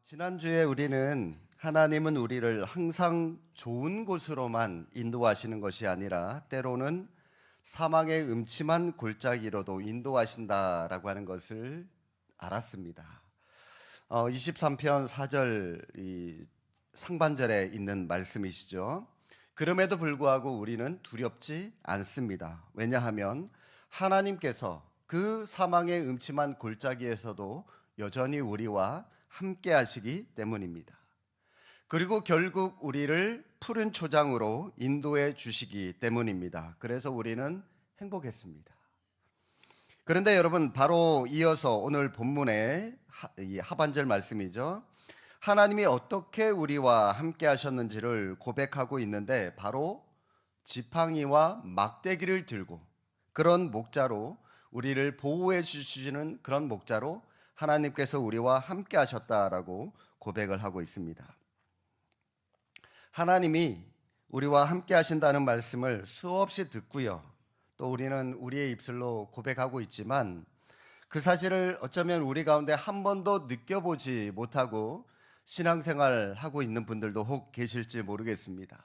지난주에 우리는 하나님은 우리를 항상 좋은 곳으로만 인도하시는 것이 아니라 때로는 사망의 음침한 골짜기로도 인도하신다라고 하는 것을 알았습니다. 23편 4절 이 상반절에 있는 말씀이시죠. 그럼에도 불구하고 우리는 두렵지 않습니다. 왜냐하면 하나님께서 그 사망의 음침한 골짜기에서도 여전히 우리와 함께 하시기 때문입니다. 그리고 결국 우리를 푸른 초장으로 인도해 주시기 때문입니다. 그래서 우리는 행복했습니다. 그런데 여러분, 바로 이어서 오늘 본문의 하반절 말씀이죠. 하나님이 어떻게 우리와 함께 하셨는지를 고백하고 있는데, 바로 지팡이와 막대기를 들고 그런 목자로 우리를 보호해 주시는 그런 목자로 하나님께서 우리와 함께 하셨다라고 고백을 하고 있습니다. 하나님이 우리와 함께 하신다는 말씀을 수없이 듣고요. 또 우리는 우리의 입술로 고백하고 있지만 그 사실을 어쩌면 우리 가운데 한 번도 느껴보지 못하고 신앙생활 하고 있는 분들도 혹 계실지 모르겠습니다.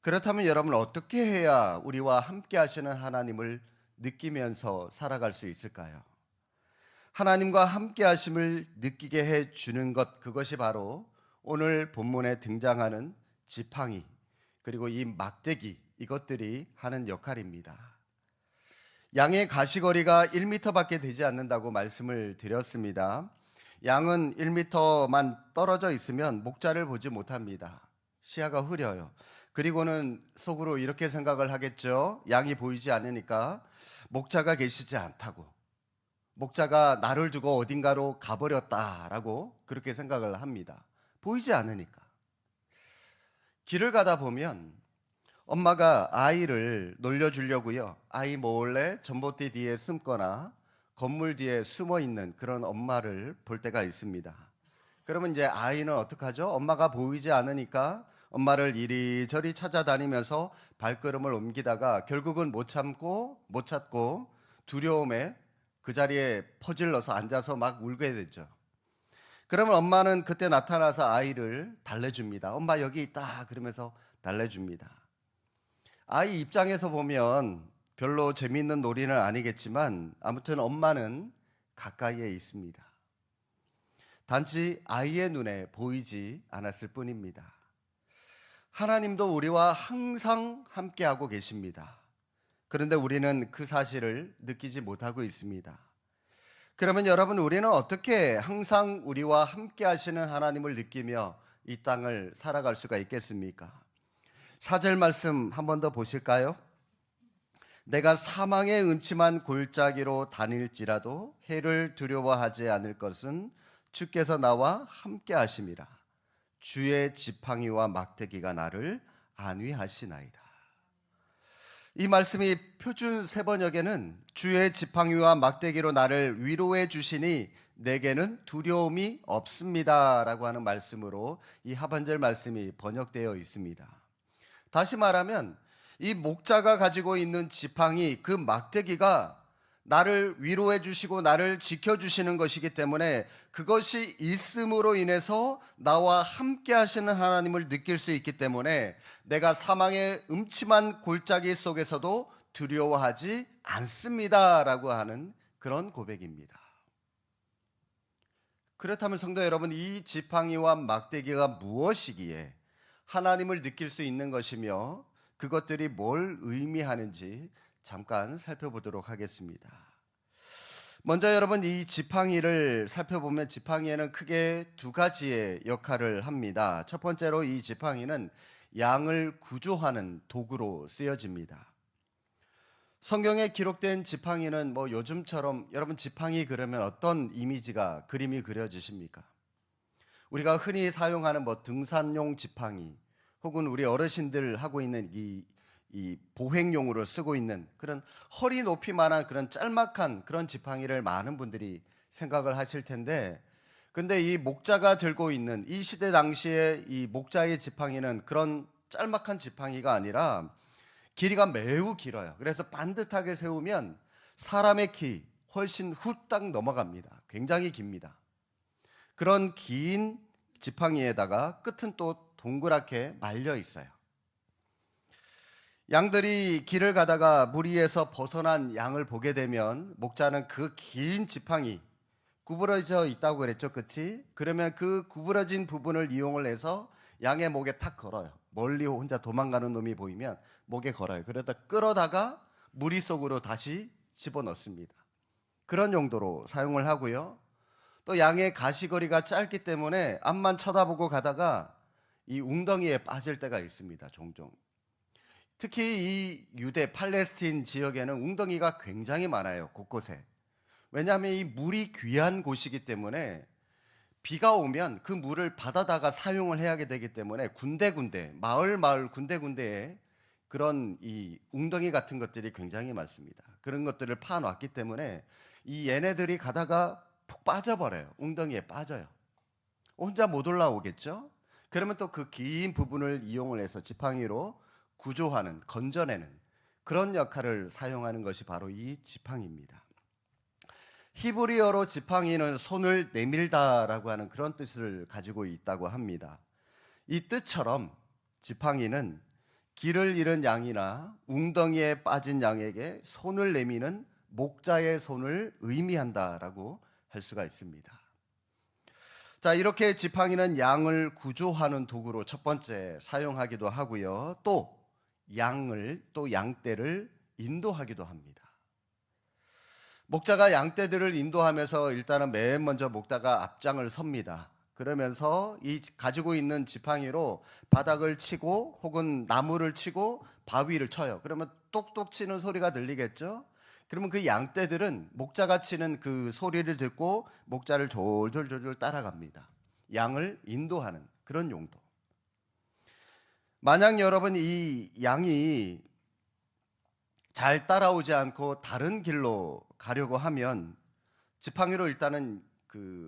그렇다면 여러분, 어떻게 해야 우리와 함께 하시는 하나님을 느끼면서 살아갈 수 있을까요? 하나님과 함께 하심을 느끼게 해 주는 것, 그것이 바로 오늘 본문에 등장하는 지팡이 그리고 이 막대기, 이것들이 하는 역할입니다. 양의 가시거리가 1m밖에 되지 않는다고 말씀을 드렸습니다. 양은 1m만 떨어져 있으면 목자를 보지 못합니다. 시야가 흐려요. 그리고는 속으로 이렇게 생각을 하겠죠. 양이 보이지 않으니까 목자가 계시지 않다고, 목자가 나를 두고 어딘가로 가버렸다라고 그렇게 생각을 합니다. 보이지 않으니까. 길을 가다 보면 엄마가 아이를 놀려주려고요, 아이 몰래 전봇대 뒤에 숨거나 건물 뒤에 숨어 있는 그런 엄마를 볼 때가 있습니다. 그러면 이제 아이는 어떡하죠? 엄마가 보이지 않으니까 엄마를 이리저리 찾아다니면서 발걸음을 옮기다가 결국은 못 찾고 두려움에 그 자리에 퍼질러서 앉아서 막 울게 되죠. 그러면 엄마는 그때 나타나서 아이를 달래줍니다. 엄마 여기 있다 그러면서 달래줍니다. 아이 입장에서 보면 별로 재미있는 놀이는 아니겠지만 아무튼 엄마는 가까이에 있습니다. 단지 아이의 눈에 보이지 않았을 뿐입니다. 하나님도 우리와 항상 함께하고 계십니다. 그런데 우리는 그 사실을 느끼지 못하고 있습니다. 그러면 여러분, 우리는 어떻게 항상 우리와 함께 하시는 하나님을 느끼며 이 땅을 살아갈 수가 있겠습니까? 4절 말씀 한 번 더 보실까요? 내가 사망의 음침한 골짜기로 다닐지라도 해를 두려워하지 않을 것은 주께서 나와 함께 하심이라. 주의 지팡이와 막대기가 나를 안위하시나이다. 이 말씀이 표준 세번역에는 주의 지팡이와 막대기로 나를 위로해 주시니 내게는 두려움이 없습니다 라고 하는 말씀으로 이 하반절 말씀이 번역되어 있습니다. 다시 말하면 이 목자가 가지고 있는 지팡이, 그 막대기가 나를 위로해 주시고 나를 지켜주시는 것이기 때문에 그것이 있음으로 인해서 나와 함께 하시는 하나님을 느낄 수 있기 때문에 내가 사망의 음침한 골짜기 속에서도 두려워하지 않습니다 라고 하는 그런 고백입니다. 그렇다면 성도 여러분, 이 지팡이와 막대기가 무엇이기에 하나님을 느낄 수 있는 것이며 그것들이 뭘 의미하는지 잠깐 살펴보도록 하겠습니다. 먼저 여러분, 이 지팡이를 살펴보면 지팡이에는 크게 두 가지의 역할을 합니다. 첫 번째로 이 지팡이는 양을 구조하는 도구로 쓰여집니다. 성경에 기록된 지팡이는 요즘처럼 여러분 지팡이 그러면 어떤 이미지가, 그림이 그려지십니까? 우리가 흔히 사용하는 등산용 지팡이, 혹은 우리 어르신들 하고 있는 이 보행용으로 쓰고 있는 그런 허리 높이만한 그런 짤막한 그런 지팡이를 많은 분들이 생각을 하실 텐데, 근데 이 목자가 들고 있는 이 시대 당시에 이 목자의 지팡이는 그런 짤막한 지팡이가 아니라 길이가 매우 길어요. 그래서 반듯하게 세우면 사람의 키 훨씬 후딱 넘어갑니다. 굉장히 깁니다. 그런 긴 지팡이에다가 끝은 또 동그랗게 말려 있어요. 양들이 길을 가다가 무리에서 벗어난 양을 보게 되면 목자는 그 긴 지팡이, 구부러져 있다고 그랬죠, 그치? 그러면 그 구부러진 부분을 이용을 해서 양의 목에 탁 걸어요. 멀리 혼자 도망가는 놈이 보이면 목에 걸어요. 그러다 끌어다가 무리 속으로 다시 집어넣습니다. 그런 용도로 사용을 하고요. 또 양의 가시거리가 짧기 때문에 앞만 쳐다보고 가다가 이 웅덩이에 빠질 때가 있습니다, 종종. 특히 이 유대 팔레스틴 지역에는 웅덩이가 굉장히 많아요, 곳곳에. 왜냐하면 이 물이 귀한 곳이기 때문에 비가 오면 그 물을 받아다가 사용을 해야 되기 때문에 군데군데, 마을 군데군데에 그런 이 웅덩이 같은 것들이 굉장히 많습니다. 그런 것들을 파놨기 때문에 이 얘네들이 가다가 푹 빠져버려요. 웅덩이에 빠져요. 혼자 못 올라오겠죠? 그러면 또 그 긴 부분을 이용을 해서 지팡이로 구조하는, 건져내는 그런 역할을 사용하는 것이 바로 이 지팡이입니다. 히브리어로 지팡이는 손을 내밀다라고 하는 그런 뜻을 가지고 있다고 합니다. 이 뜻처럼 지팡이는 길을 잃은 양이나 웅덩이에 빠진 양에게 손을 내미는 목자의 손을 의미한다라고 할 수가 있습니다. 자, 이렇게 지팡이는 양을 구조하는 도구로 첫 번째 사용하기도 하고요. 또 양떼를 인도하기도 합니다. 목자가 양떼들을 인도하면서 일단은 맨 먼저 목자가 앞장을 섭니다. 그러면서 이 가지고 있는 지팡이로 바닥을 치고 혹은 나무를 치고 바위를 쳐요. 그러면 똑똑 치는 소리가 들리겠죠? 그러면 그 양떼들은 목자가 치는 그 소리를 듣고 목자를 졸졸졸졸 따라갑니다. 양을 인도하는 그런 용도. 만약 여러분 이 양이 잘 따라오지 않고 다른 길로 가려고 하면 지팡이로 일단은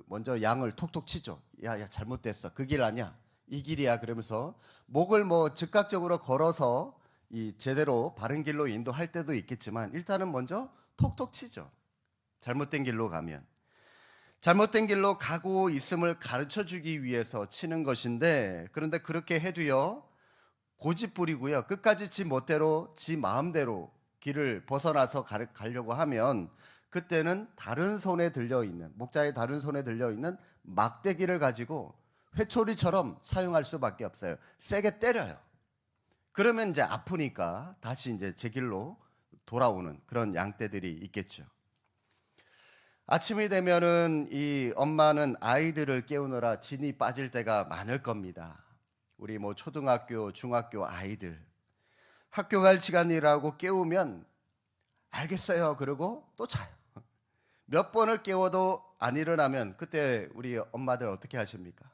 먼저 양을 톡톡 치죠. 야, 잘못됐어. 그 길 아니야. 이 길이야. 그러면서 목을 즉각적으로 걸어서 이 제대로 바른 길로 인도할 때도 있겠지만 일단은 먼저 톡톡 치죠. 잘못된 길로 가면. 잘못된 길로 가고 있음을 가르쳐 주기 위해서 치는 것인데, 그런데 그렇게 해도요, 고집 부리고요, 끝까지 지 멋대로, 지 마음대로 길을 벗어나서 가려고 하면 그때는 다른 손에 들려있는, 목자의 다른 손에 들려있는 막대기를 가지고 회초리처럼 사용할 수밖에 없어요. 세게 때려요. 그러면 이제 아프니까 다시 이제 제 길로 돌아오는 그런 양떼들이 있겠죠. 아침이 되면은 이 엄마는 아이들을 깨우느라 진이 빠질 때가 많을 겁니다. 우리 초등학교, 중학교 아이들. 학교 갈 시간이라고 깨우면 알겠어요. 그러고 또 자요. 몇 번을 깨워도 안 일어나면 그때 우리 엄마들 어떻게 하십니까?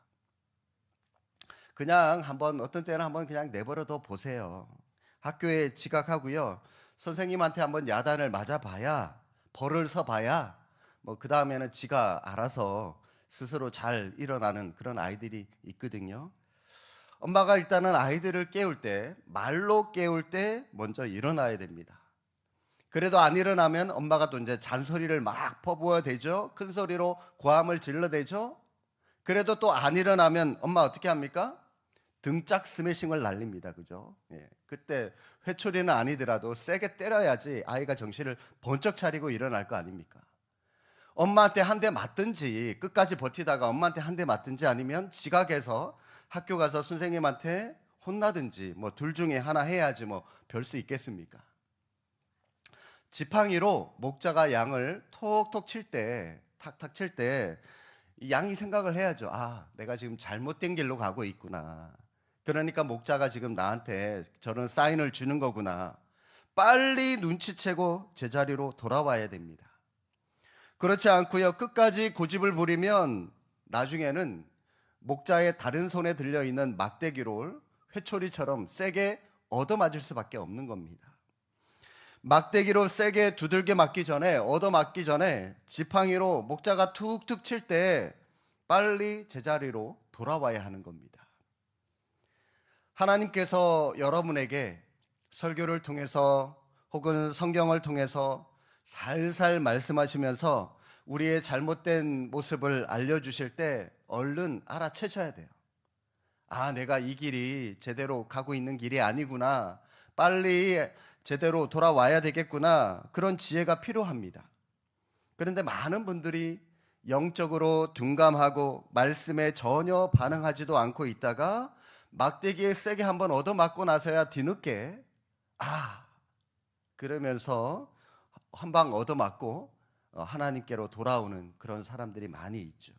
그냥 어떤 때는 한번 그냥 내버려둬 보세요. 학교에 지각하고요. 선생님한테 한번 야단을 맞아봐야, 벌을 서봐야 그 다음에는 지가 알아서 스스로 잘 일어나는 그런 아이들이 있거든요. 엄마가 일단은 아이들을 깨울 때, 말로 깨울 때 먼저 일어나야 됩니다. 그래도 안 일어나면 엄마가 또 이제 잔소리를 막 퍼부어야 되죠. 큰 소리로 고함을 질러대죠. 그래도 또 안 일어나면 엄마 어떻게 합니까? 등짝 스매싱을 날립니다. 그죠? 예. 그때 회초리는 아니더라도 세게 때려야지 아이가 정신을 번쩍 차리고 일어날 거 아닙니까? 엄마한테 한 대 맞든지 끝까지 버티다가 엄마한테 한 대 맞든지 아니면 지각해서 학교 가서 선생님한테 혼나든지 둘 중에 하나 해야지 별 수 있겠습니까? 지팡이로 목자가 양을 톡톡 칠 때, 탁탁 칠 때 양이 생각을 해야죠. 아, 내가 지금 잘못된 길로 가고 있구나. 그러니까 목자가 지금 나한테 저런 사인을 주는 거구나. 빨리 눈치채고 제자리로 돌아와야 됩니다. 그렇지 않고요, 끝까지 고집을 부리면 나중에는 목자의 다른 손에 들려있는 막대기를 회초리처럼 세게 얻어맞을 수밖에 없는 겁니다. 막대기로 세게 두들겨 맞기 전에, 얻어맞기 전에 지팡이로 목자가 툭툭 칠 때 빨리 제자리로 돌아와야 하는 겁니다. 하나님께서 여러분에게 설교를 통해서 혹은 성경을 통해서 살살 말씀하시면서 우리의 잘못된 모습을 알려주실 때 얼른 알아채셔야 돼요. 아, 내가 이 길이 제대로 가고 있는 길이 아니구나. 빨리 제대로 돌아와야 되겠구나. 그런 지혜가 필요합니다. 그런데 많은 분들이 영적으로 둔감하고 말씀에 전혀 반응하지도 않고 있다가 막대기에 세게 한번 얻어맞고 나서야 뒤늦게 그러면서 한 방 얻어맞고 하나님께로 돌아오는 그런 사람들이 많이 있죠.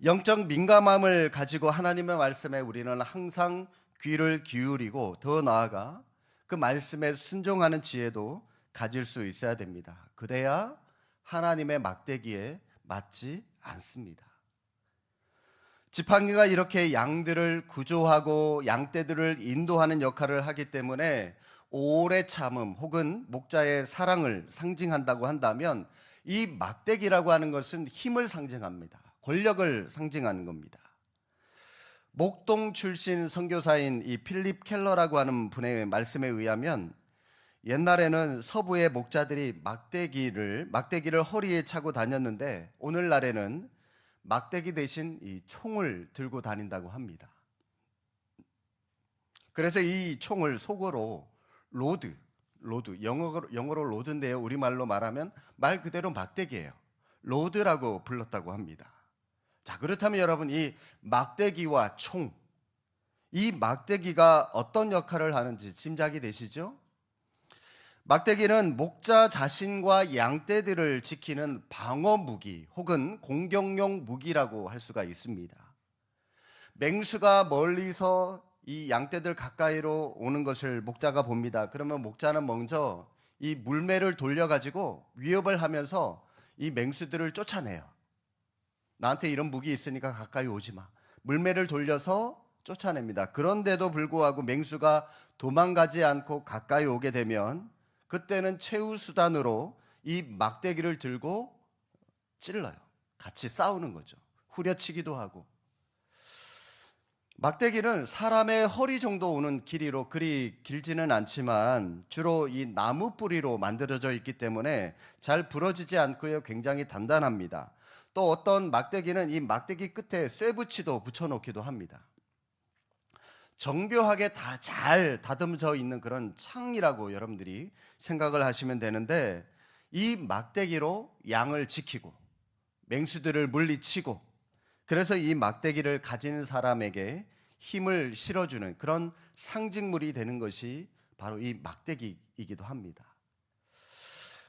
영적 민감함을 가지고 하나님의 말씀에 우리는 항상 귀를 기울이고 더 나아가 그 말씀에 순종하는 지혜도 가질 수 있어야 됩니다. 그래야 하나님의 막대기에 맞지 않습니다. 지팡이가 이렇게 양들을 구조하고 양떼들을 인도하는 역할을 하기 때문에 오래 참음 혹은 목자의 사랑을 상징한다고 한다면 이 막대기라고 하는 것은 힘을 상징합니다. 권력을 상징하는 겁니다. 목동 출신 선교사인 이 필립 켈러라고 하는 분의 말씀에 의하면 옛날에는 서부의 목자들이 막대기를 허리에 차고 다녔는데 오늘날에는 막대기 대신 이 총을 들고 다닌다고 합니다. 그래서 이 총을 속어로 로드, 영어로 로드인데요. 우리말로 말하면 말 그대로 막대기예요. 로드라고 불렀다고 합니다. 자, 그렇다면 여러분 이 막대기와 총, 이 막대기가 어떤 역할을 하는지 짐작이 되시죠? 막대기는 목자 자신과 양떼들을 지키는 방어 무기 혹은 공격용 무기라고 할 수가 있습니다. 맹수가 멀리서 이 양떼들 가까이로 오는 것을 목자가 봅니다. 그러면 목자는 먼저 이 물매를 돌려가지고 위협을 하면서 이 맹수들을 쫓아내요. 나한테 이런 무기 있으니까 가까이 오지 마. 물매를 돌려서 쫓아냅니다. 그런데도 불구하고 맹수가 도망가지 않고 가까이 오게 되면 그때는 최후 수단으로 이 막대기를 들고 찔러요. 같이 싸우는 거죠. 후려치기도 하고. 막대기는 사람의 허리 정도 오는 길이로 그리 길지는 않지만 주로 이 나무 뿌리로 만들어져 있기 때문에 잘 부러지지 않고요. 굉장히 단단합니다. 또 어떤 막대기는 이 막대기 끝에 쇠붙이도 붙여놓기도 합니다. 정교하게 다 잘 다듬져 있는 그런 창이라고 여러분들이 생각을 하시면 되는데 이 막대기로 양을 지키고 맹수들을 물리치고 그래서 이 막대기를 가진 사람에게 힘을 실어주는 그런 상징물이 되는 것이 바로 이 막대기이기도 합니다.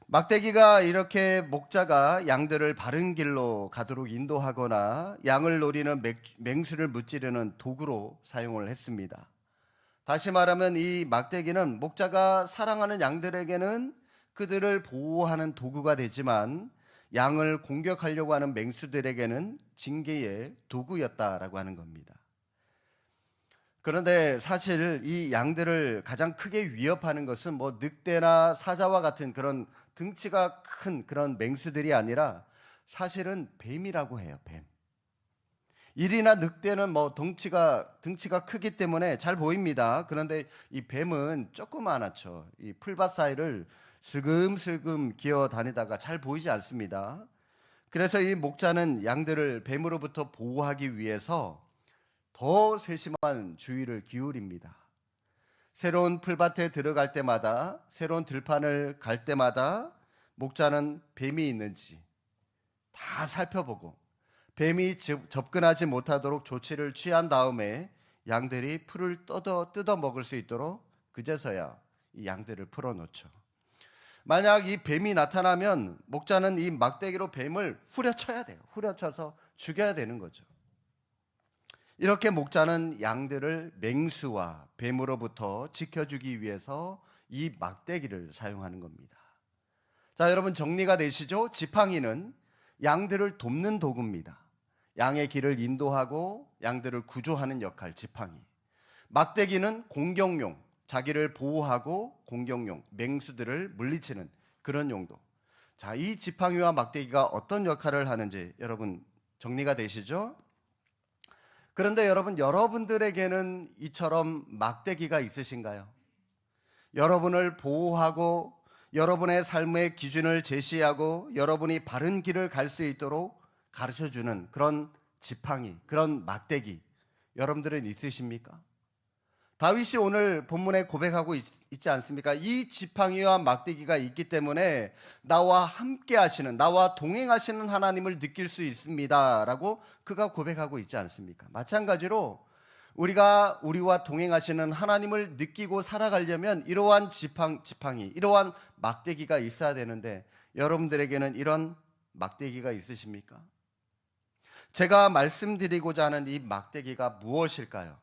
막대기가 이렇게 목자가 양들을 바른 길로 가도록 인도하거나 양을 노리는 맹수를 무찌르는 도구로 사용을 했습니다. 다시 말하면 이 막대기는 목자가 사랑하는 양들에게는 그들을 보호하는 도구가 되지만 양을 공격하려고 하는 맹수들에게는 징계의 도구였다라고 하는 겁니다. 그런데 사실 이 양들을 가장 크게 위협하는 것은 뭐 늑대나 사자와 같은 그런 등치가 큰 그런 맹수들이 아니라 사실은 뱀이라고 해요. 뱀. 일이나 늑대는 뭐 등치가 크기 때문에 잘 보입니다. 그런데 이 뱀은 조그마하죠. 이 풀밭 사이를 슬금슬금 기어 다니다가 잘 보이지 않습니다. 그래서 이 목자는 양들을 뱀으로부터 보호하기 위해서 더 세심한 주의를 기울입니다. 새로운 풀밭에 들어갈 때마다, 새로운 들판을 갈 때마다 목자는 뱀이 있는지 다 살펴보고 뱀이 접근하지 못하도록 조치를 취한 다음에 양들이 풀을 뜯어 먹을 수 있도록 그제서야 이 양들을 풀어놓죠. 만약 이 뱀이 나타나면 목자는 이 막대기로 뱀을 후려쳐야 돼요. 후려쳐서 죽여야 되는 거죠. 이렇게 목자는 양들을 맹수와 뱀으로부터 지켜주기 위해서 이 막대기를 사용하는 겁니다. 자, 여러분 정리가 되시죠? 지팡이는 양들을 돕는 도구입니다. 양의 길을 인도하고 양들을 구조하는 역할, 지팡이. 막대기는 공격용, 자기를 보호하고 공격용, 맹수들을 물리치는 그런 용도. 자, 이 지팡이와 막대기가 어떤 역할을 하는지 여러분 정리가 되시죠? 그런데 여러분들에게는 이처럼 막대기가 있으신가요? 여러분을 보호하고 여러분의 삶의 기준을 제시하고 여러분이 바른 길을 갈 수 있도록 가르쳐주는 그런 지팡이, 그런 막대기 여러분들은 있으십니까? 다윗이 오늘 본문에 고백하고 있지 않습니까? 이 지팡이와 막대기가 있기 때문에 나와 함께 하시는, 나와 동행하시는 하나님을 느낄 수 있습니다 라고 그가 고백하고 있지 않습니까? 마찬가지로 우리가 우리와 동행하시는 하나님을 느끼고 살아가려면 이러한 지팡이, 이러한 막대기가 있어야 되는데 여러분들에게는 이런 막대기가 있으십니까? 제가 말씀드리고자 하는 이 막대기가 무엇일까요?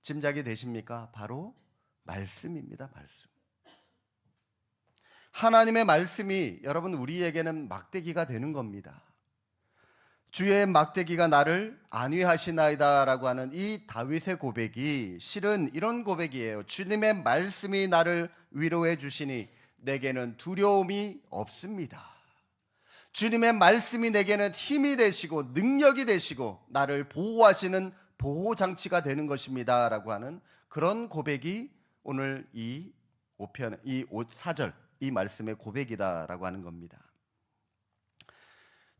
짐작이 되십니까? 바로 말씀입니다. 말씀. 하나님의 말씀이 여러분 우리에게는 막대기가 되는 겁니다. 주의 막대기가 나를 안위하시나이다 라고 하는 이 다윗의 고백이 실은 이런 고백이에요. 주님의 말씀이 나를 위로해 주시니 내게는 두려움이 없습니다. 주님의 말씀이 내게는 힘이 되시고 능력이 되시고 나를 보호하시는 보호장치가 되는 것입니다 라고 하는 그런 고백이 오늘 이 5편, 이 4절 이 말씀의 고백이다라고 하는 겁니다.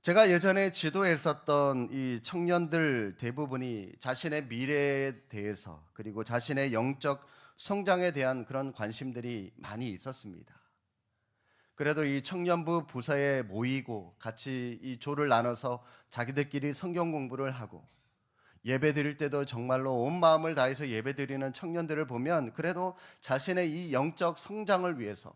제가 예전에 지도했었던 이 청년들 대부분이 자신의 미래에 대해서 그리고 자신의 영적 성장에 대한 그런 관심들이 많이 있었습니다. 그래도 이 청년부 부서에 모이고 같이 이 조를 나눠서 자기들끼리 성경 공부를 하고 예배 드릴 때도 정말로 온 마음을 다해서 예배 드리는 청년들을 보면 그래도 자신의 이 영적 성장을 위해서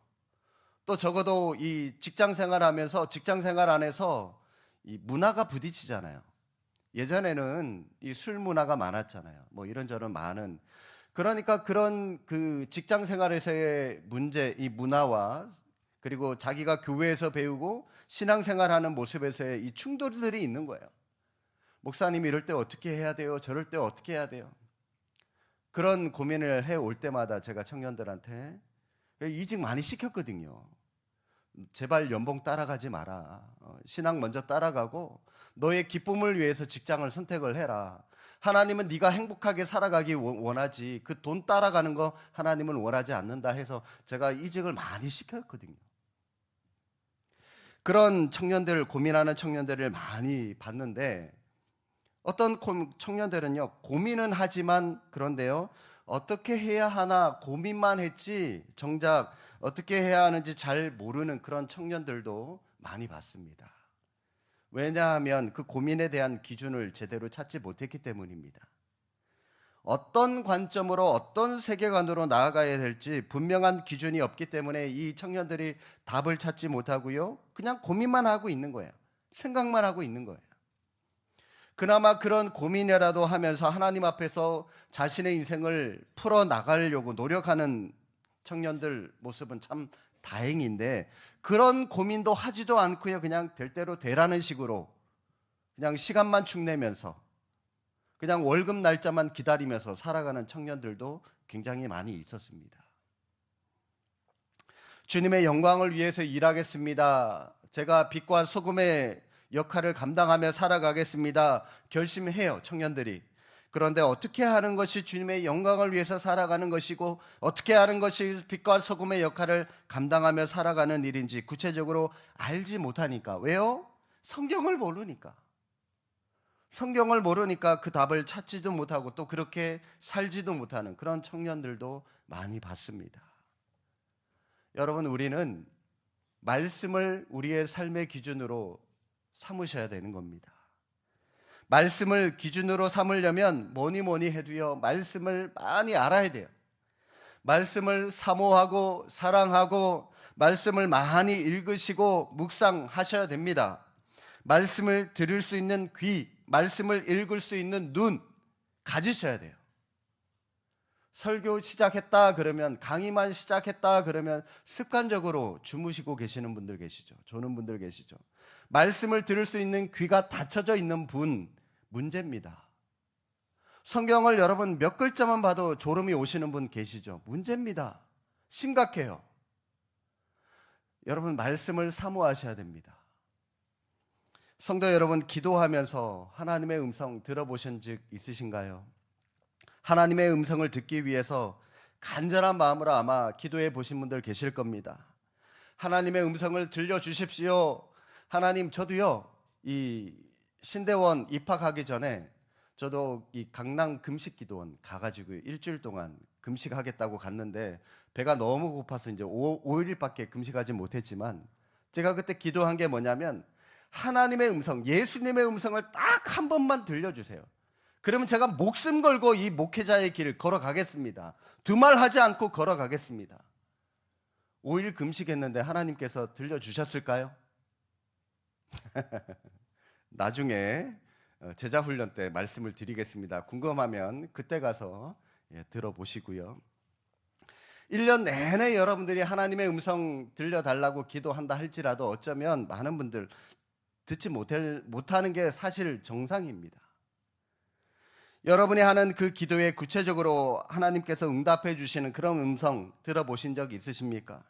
또 적어도 이 직장 생활하면서 직장 생활 안에서 이 문화가 부딪히잖아요. 예전에는 이 술 문화가 많았잖아요. 뭐 이런저런 많은 그러니까 그런 그 직장 생활에서의 문제, 이 문화와 그리고 자기가 교회에서 배우고 신앙생활하는 모습에서의 이 충돌들이 있는 거예요. 목사님 이럴 때 어떻게 해야 돼요? 저럴 때 어떻게 해야 돼요? 그런 고민을 해올 때마다 제가 청년들한테 이직 많이 시켰거든요. 제발 연봉 따라가지 마라. 신앙 먼저 따라가고 너의 기쁨을 위해서 직장을 선택을 해라. 하나님은 네가 행복하게 살아가기 원하지 그 돈 따라가는 거 하나님은 원하지 않는다 해서 제가 이직을 많이 시켰거든요. 그런 청년들, 고민하는 청년들을 많이 봤는데 어떤 청년들은요 고민은 하지만 그런데요 어떻게 해야 하나 고민만 했지 정작 어떻게 해야 하는지 잘 모르는 그런 청년들도 많이 봤습니다. 왜냐하면 그 고민에 대한 기준을 제대로 찾지 못했기 때문입니다. 어떤 관점으로 어떤 세계관으로 나아가야 될지 분명한 기준이 없기 때문에 이 청년들이 답을 찾지 못하고요 그냥 고민만 하고 있는 거예요. 생각만 하고 있는 거예요. 그나마 그런 고민이라도 하면서 하나님 앞에서 자신의 인생을 풀어나가려고 노력하는 청년들 모습은 참 다행인데 그런 고민도 하지도 않고요 그냥 될 대로 되라는 식으로 그냥 시간만 축내면서 그냥 월급 날짜만 기다리면서 살아가는 청년들도 굉장히 많이 있었습니다. 주님의 영광을 위해서 일하겠습니다. 제가 빛과 소금의 역할을 감당하며 살아가겠습니다. 결심해요, 청년들이. 그런데 어떻게 하는 것이 주님의 영광을 위해서 살아가는 것이고 어떻게 하는 것이 빛과 소금의 역할을 감당하며 살아가는 일인지 구체적으로 알지 못하니까. 왜요? 성경을 모르니까. 성경을 모르니까 그 답을 찾지도 못하고 또 그렇게 살지도 못하는 그런 청년들도 많이 봤습니다. 여러분, 우리는 말씀을 우리의 삶의 기준으로 삼으셔야 되는 겁니다. 말씀을 기준으로 삼으려면 뭐니 해도요 말씀을 많이 알아야 돼요. 말씀을 사모하고 사랑하고 말씀을 많이 읽으시고 묵상하셔야 됩니다. 말씀을 들을 수 있는 귀, 말씀을 읽을 수 있는 눈 가지셔야 돼요. 설교 시작했다 그러면 강의만 시작했다 그러면 습관적으로 주무시고 계시는 분들 계시죠. 조는 분들 계시죠. 말씀을 들을 수 있는 귀가 닫혀져 있는 분 문제입니다. 성경을 여러분 몇 글자만 봐도 졸음이 오시는 분 계시죠. 문제입니다. 심각해요. 여러분 말씀을 사모하셔야 됩니다. 성도 여러분 기도하면서 하나님의 음성 들어보신 적 있으신가요? 하나님의 음성을 듣기 위해서 간절한 마음으로 아마 기도해 보신 분들 계실 겁니다. 하나님의 음성을 들려주십시오. 하나님, 저도요, 이 신대원 입학하기 전에 저도 이 강남 금식기도원 가가지고 일주일 동안 금식하겠다고 갔는데 배가 너무 고파서 이제 5일밖에 금식하지 못했지만 제가 그때 기도한 게 뭐냐면 하나님의 음성, 예수님의 음성을 딱 한 번만 들려주세요. 그러면 제가 목숨 걸고 이 목회자의 길 걸어가겠습니다. 두말하지 않고 걸어가겠습니다. 5일 금식했는데 하나님께서 들려주셨을까요? 나중에 제자 훈련 때 말씀을 드리겠습니다. 궁금하면 그때 가서 들어보시고요. 1년 내내 여러분들이 하나님의 음성 들려달라고 기도한다 할지라도 어쩌면 많은 분들 듣지 못하는 게 사실 정상입니다. 여러분이 하는 그 기도에 구체적으로 하나님께서 응답해 주시는 그런 음성 들어보신 적 있으십니까?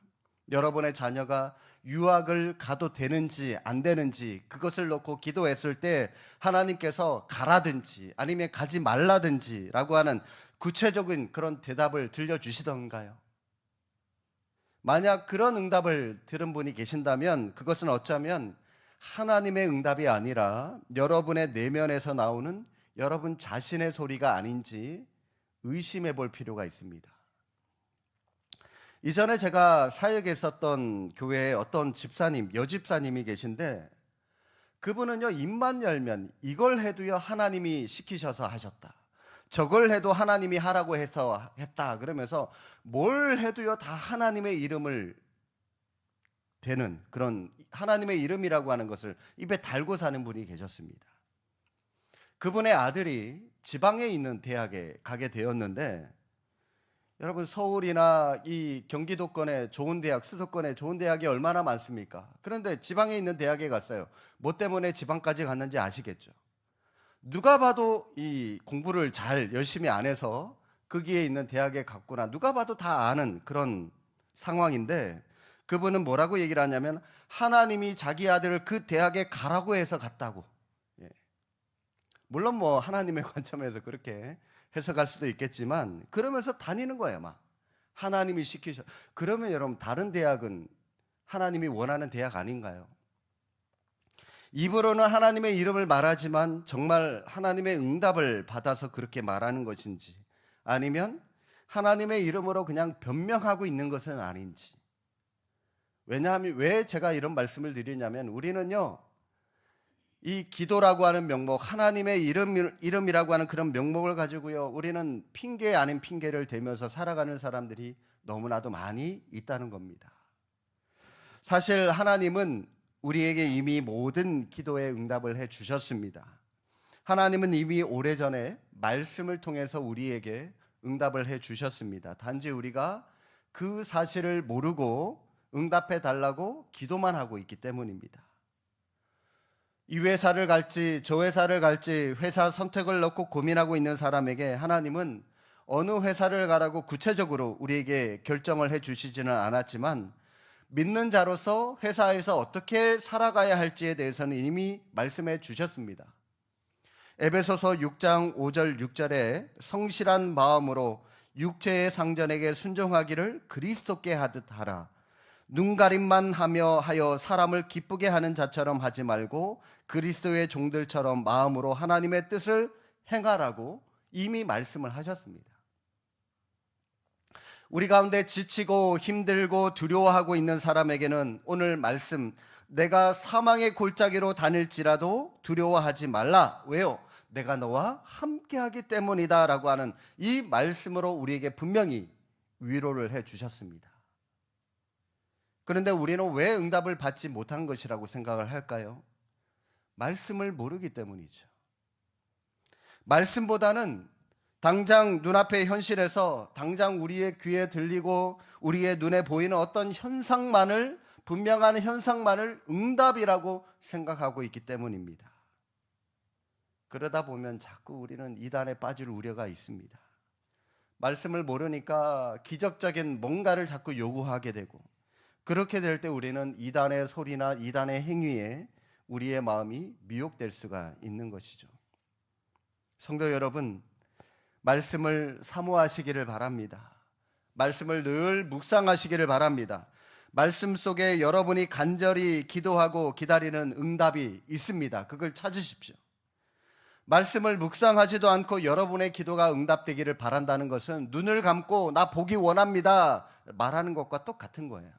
여러분의 자녀가 유학을 가도 되는지 안 되는지 그것을 놓고 기도했을 때 하나님께서 가라든지 아니면 가지 말라든지 라고 하는 구체적인 그런 대답을 들려주시던가요? 만약 그런 응답을 들은 분이 계신다면 그것은 어쩌면 하나님의 응답이 아니라 여러분의 내면에서 나오는 여러분 자신의 소리가 아닌지 의심해 볼 필요가 있습니다. 이전에 제가 사역에 있었던 교회에 어떤 집사님, 여집사님이 계신데 그분은요, 입만 열면 이걸 해도요 하나님이 시키셔서 하셨다, 저걸 해도 하나님이 하라고 해서 했다 그러면서 뭘 해도요 다 하나님의 이름을 되는 그런 하나님의 이름이라고 하는 것을 입에 달고 사는 분이 계셨습니다. 그분의 아들이 지방에 있는 대학에 가게 되었는데 여러분, 서울이나 이 경기도권의 좋은 대학, 수도권의 좋은 대학이 얼마나 많습니까? 그런데 지방에 있는 대학에 갔어요. 뭐 때문에 지방까지 갔는지 아시겠죠? 누가 봐도 이 공부를 잘 열심히 안 해서 거기에 있는 대학에 갔구나, 누가 봐도 다 아는 그런 상황인데 그분은 뭐라고 얘기를 하냐면 하나님이 자기 아들을 그 대학에 가라고 해서 갔다고. 물론 뭐 하나님의 관점에서 그렇게 해석할 수도 있겠지만 그러면서 다니는 거예요. 막 하나님이 시키셔. 그러면 여러분, 다른 대학은 하나님이 원하는 대학 아닌가요? 입으로는 하나님의 이름을 말하지만 정말 하나님의 응답을 받아서 그렇게 말하는 것인지 아니면 하나님의 이름으로 그냥 변명하고 있는 것은 아닌지. 왜냐하면 왜 제가 이런 말씀을 드리냐면 우리는요, 이 기도라고 하는 명목, 하나님의 이름이라고 하는 그런 명목을 가지고요, 우리는 핑계 아닌 핑계를 대면서 살아가는 사람들이 너무나도 많이 있다는 겁니다. 사실 하나님은 우리에게 이미 모든 기도에 응답을 해 주셨습니다. 하나님은 이미 오래전에 말씀을 통해서 우리에게 응답을 해 주셨습니다. 단지 우리가 그 사실을 모르고 응답해 달라고 기도만 하고 있기 때문입니다. 이 회사를 갈지 저 회사를 갈지 회사 선택을 놓고 고민하고 있는 사람에게 하나님은 어느 회사를 가라고 구체적으로 우리에게 결정을 해 주시지는 않았지만 믿는 자로서 회사에서 어떻게 살아가야 할지에 대해서는 이미 말씀해 주셨습니다. 에베소서 6장 5절 6절에 성실한 마음으로 육체의 상전에게 순종하기를 그리스도께 하듯 하라. 눈가림만 하여 사람을 기쁘게 하는 자처럼 하지 말고 그리스도의 종들처럼 마음으로 하나님의 뜻을 행하라고 이미 말씀을 하셨습니다. 우리 가운데 지치고 힘들고 두려워하고 있는 사람에게는 오늘 말씀, 내가 사망의 골짜기로 다닐지라도 두려워하지 말라. 왜요? 내가 너와 함께하기 때문이다 라고 하는 이 말씀으로 우리에게 분명히 위로를 해 주셨습니다. 그런데 우리는 왜 응답을 받지 못한 것이라고 생각을 할까요? 말씀을 모르기 때문이죠. 말씀보다는 당장 눈앞의 현실에서 당장 우리의 귀에 들리고 우리의 눈에 보이는 어떤 현상만을, 분명한 현상만을 응답이라고 생각하고 있기 때문입니다. 그러다 보면 자꾸 우리는 이단에 빠질 우려가 있습니다. 말씀을 모르니까 기적적인 뭔가를 자꾸 요구하게 되고, 그렇게 될 때 우리는 이단의 소리나 이단의 행위에 우리의 마음이 미혹될 수가 있는 것이죠. 성도 여러분, 말씀을 사모하시기를 바랍니다. 말씀을 늘 묵상하시기를 바랍니다. 말씀 속에 여러분이 간절히 기도하고 기다리는 응답이 있습니다. 그걸 찾으십시오. 말씀을 묵상하지도 않고 여러분의 기도가 응답되기를 바란다는 것은 눈을 감고 나 보기 원합니다 말하는 것과 똑같은 거예요.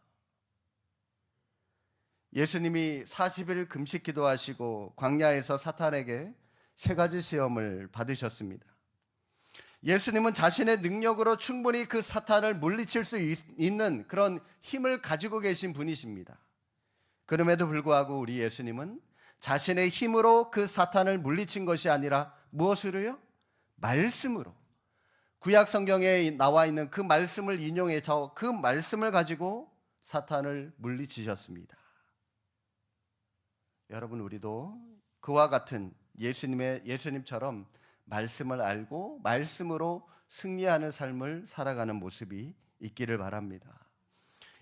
예수님이 40일 금식 기도하시고 광야에서 사탄에게 3가지 시험을 받으셨습니다. 예수님은 자신의 능력으로 충분히 그 사탄을 물리칠 수 있는 그런 힘을 가지고 계신 분이십니다. 그럼에도 불구하고 우리 예수님은 자신의 힘으로 그 사탄을 물리친 것이 아니라 무엇으로요? 말씀으로. 구약 성경에 나와 있는 그 말씀을 인용해서 그 말씀을 가지고 사탄을 물리치셨습니다. 여러분, 우리도 그와 같은 예수님처럼 말씀을 알고 말씀으로 승리하는 삶을 살아가는 모습이 있기를 바랍니다.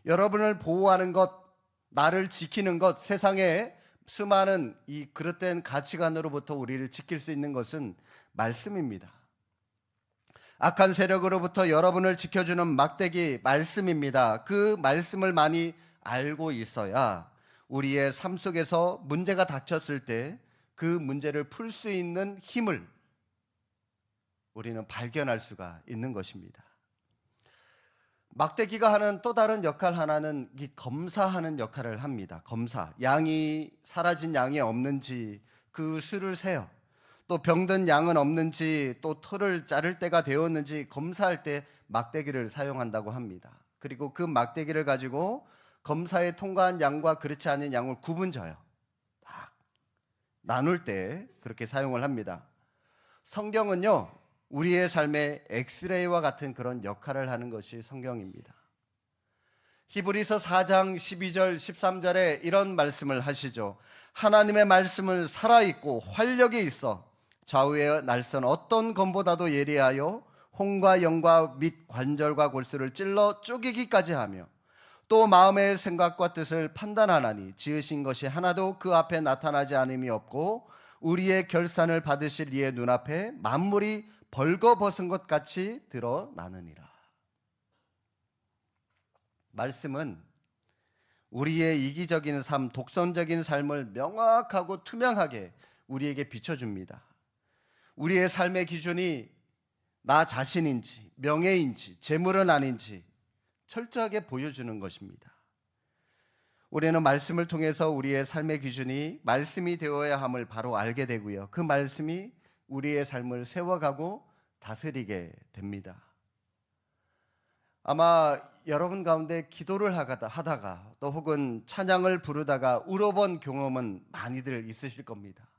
여러분을 보호하는 것, 나를 지키는 것, 세상에 수많은 이 그릇된 가치관으로부터 우리를 지킬 수 있는 것은 말씀입니다. 악한 세력으로부터 여러분을 지켜주는 막대기 말씀입니다. 그 말씀을 많이 알고 있어야 우리의 삶 속에서 문제가 닥쳤을 때 그 문제를 풀 수 있는 힘을 우리는 발견할 수가 있는 것입니다. 막대기가 하는 또 다른 역할 하나는 이 검사하는 역할을 합니다. 검사. 사라진 양이 없는지 그 수를 세요. 또 병든 양은 없는지, 또 털을 자를 때가 되었는지 검사할 때 막대기를 사용한다고 합니다. 그리고 그 막대기를 가지고 검사에 통과한 양과 그렇지 않은 양을 구분져요. 딱 나눌 때 그렇게 사용을 합니다. 성경은요, 우리의 삶에 엑스레이와 같은 그런 역할을 하는 것이 성경입니다. 히브리서 4장 12절 13절에 이런 말씀을 하시죠. 하나님의 말씀은 살아있고 활력이 있어 좌우의 날선 어떤 검보다도 예리하여 혼과 영과 및 관절과 골수를 찔러 쪼개기까지 하며 또 마음의 생각과 뜻을 판단하나니 지으신 것이 하나도 그 앞에 나타나지 않음이 없고 우리의 결산을 받으실 이의 눈앞에 만물이 벌거벗은 것 같이 드러나느니라. 말씀은 우리의 이기적인 삶, 독선적인 삶을 명확하고 투명하게 우리에게 비춰줍니다. 우리의 삶의 기준이 나 자신인지, 명예인지, 재물은 아닌지 철저하게 보여주는 것입니다. 우리는 말씀을 통해서 우리의 삶의 기준이 말씀이 되어야 함을 바로 알게 되고요. 그 말씀이 우리의 삶을 세워가고 다스리게 됩니다. 아마 여러분 가운데 기도를 하다가 또 혹은 찬양을 부르다가 울어본 경험은 많이들 있으실 겁니다.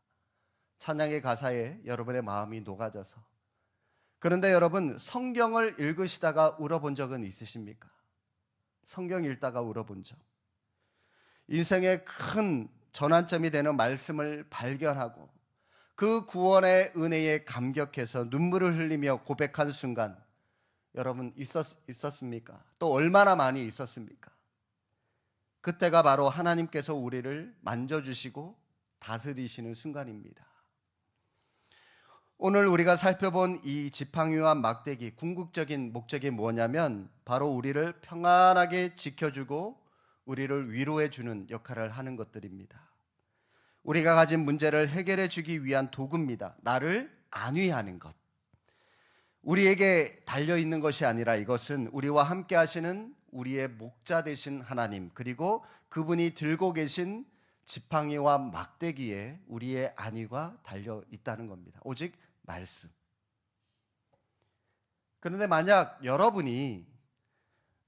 찬양의 가사에 여러분의 마음이 녹아져서. 그런데 여러분, 성경을 읽으시다가 울어본 적은 있으십니까? 성경 읽다가 울어본 적. 인생의 큰 전환점이 되는 말씀을 발견하고 그 구원의 은혜에 감격해서 눈물을 흘리며 고백한 순간 여러분 있었습니까? 또 얼마나 많이 있었습니까? 그때가 바로 하나님께서 우리를 만져주시고 다스리시는 순간입니다. 오늘 우리가 살펴본 이 지팡이와 막대기, 궁극적인 목적이 뭐냐면 바로 우리를 평안하게 지켜주고 우리를 위로해주는 역할을 하는 것들입니다. 우리가 가진 문제를 해결해 주기 위한 도구입니다. 나를 안위하는 것. 우리에게 달려있는 것이 아니라 이것은 우리와 함께 하시는 우리의 목자 되신 하나님, 그리고 그분이 들고 계신 지팡이와 막대기에 우리의 안위가 달려있다는 겁니다. 오직 말씀. 그런데 만약 여러분이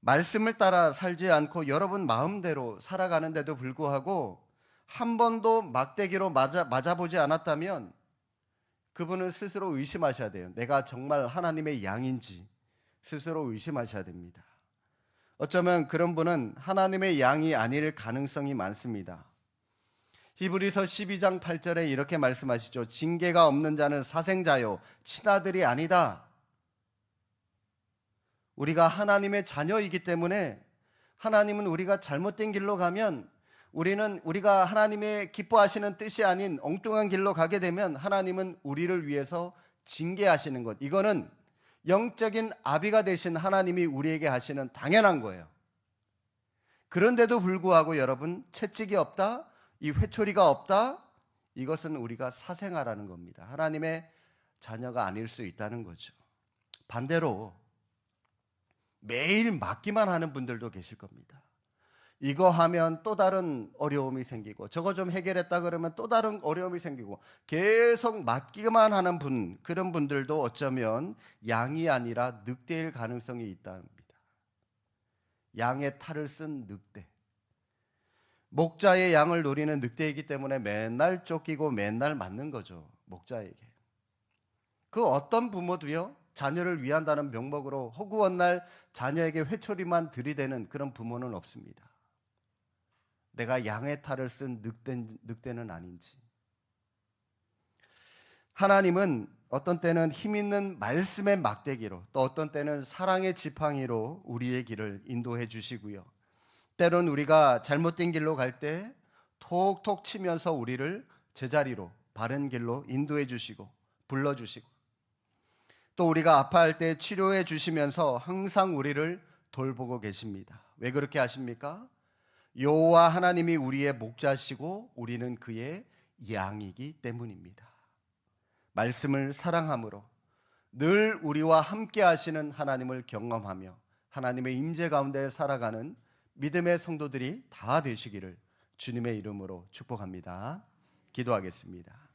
말씀을 따라 살지 않고 여러분 마음대로 살아가는데도 불구하고 한 번도 막대기로 맞아보지 않았다면 그분은 스스로 의심하셔야 돼요. 내가 정말 하나님의 양인지 스스로 의심하셔야 됩니다. 어쩌면 그런 분은 하나님의 양이 아닐 가능성이 많습니다. 히브리서 12장 8절에 이렇게 말씀하시죠. 징계가 없는 자는 사생자요 친아들이 아니다. 우리가 하나님의 자녀이기 때문에 하나님은 우리가 잘못된 길로 가면 우리가 하나님의 기뻐하시는 뜻이 아닌 엉뚱한 길로 가게 되면 하나님은 우리를 위해서 징계하시는 것. 이거는 영적인 아비가 되신 하나님이 우리에게 하시는 당연한 거예요. 그런데도 불구하고 여러분, 채찍이 없다, 이 회초리가 없다, 이것은 우리가 사생아라는 겁니다. 하나님의 자녀가 아닐 수 있다는 거죠. 반대로 매일 맞기만 하는 분들도 계실 겁니다. 이거 하면 또 다른 어려움이 생기고, 저거 좀 해결했다 그러면 또 다른 어려움이 생기고, 계속 맞기만 하는 분, 그런 분들도 어쩌면 양이 아니라 늑대일 가능성이 있답니다. 양의 탈을 쓴 늑대. 목자의 양을 노리는 늑대이기 때문에 맨날 쫓기고 맨날 맞는 거죠, 목자에게. 그 어떤 부모도요, 자녀를 위한다는 명목으로 허구한 날 자녀에게 회초리만 들이대는 그런 부모는 없습니다. 내가 양의 탈을 쓴 늑대는 아닌지. 하나님은 어떤 때는 힘 있는 말씀의 막대기로, 또 어떤 때는 사랑의 지팡이로 우리의 길을 인도해 주시고요. 때론 우리가 잘못된 길로 갈 때 톡톡 치면서 우리를 제자리로, 바른 길로 인도해 주시고 불러 주시고, 또 우리가 아파할 때 치료해 주시면서 항상 우리를 돌보고 계십니다. 왜 그렇게 하십니까? 여호와 하나님이 우리의 목자시고 우리는 그의 양이기 때문입니다. 말씀을 사랑함으로 늘 우리와 함께 하시는 하나님을 경험하며 하나님의 임재 가운데 살아가는 믿음의 성도들이 다 되시기를 주님의 이름으로 축복합니다. 기도하겠습니다.